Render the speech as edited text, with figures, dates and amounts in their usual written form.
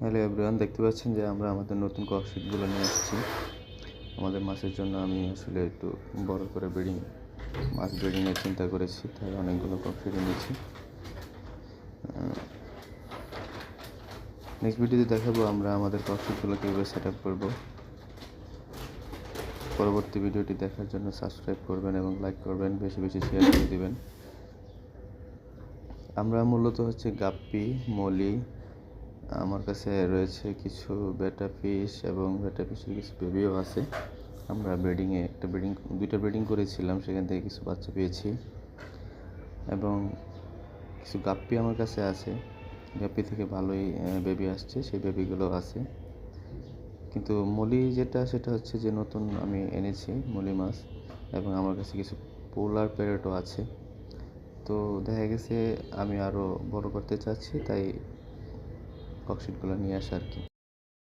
Hello everyone, দেখতে পাচ্ছেন যে আমরা আমাদের নতুন ককশিটগুলো নিয়ে এসেছি আমাদের মাছের জন্য। আমি আসলে একটু বড় করে মাছ ব্রিডিংয়ের চিন্তা করেছি, তাই অনেকগুলো ককশিট নিয়েছি। নেক্সট ভিডিওতে দেখাবো আমরা আমাদের ককশিটগুলো কীভাবে সেট আপ করবো। পরবর্তী ভিডিওটি দেখার জন্য সাবস্ক্রাইব করবেন এবং লাইক করবেন, বেশি বেশি শেয়ার করে দিবেন। আমরা মূলত হচ্ছে গাপ্পি, মলি, আমার কাছে রয়েছে কিছু বেটা ফিশ এবং বেটা ফিশের কিছু বেবিও আছে। আমরা দুইটা ব্রিডিং করেছিলাম, সেখান থেকে কিছু বাচ্চা পেয়েছি এবং কিছু গাপ্পি আমার কাছে আছে। গাপ্পি থেকে ভালোই বেবি আসছে, সেই বেবিগুলো আছে। কিন্তু মলি সেটা হচ্ছে যে নতুন আমি এনেছি মলি মাছ, এবং আমার কাছে কিছু পোলার প্যারেটও আছে। তো দেখা গেছে আমি আরও বড় করতে চাচ্ছি, তাই ককশিটগুলো নিয়ে আসা আর কি।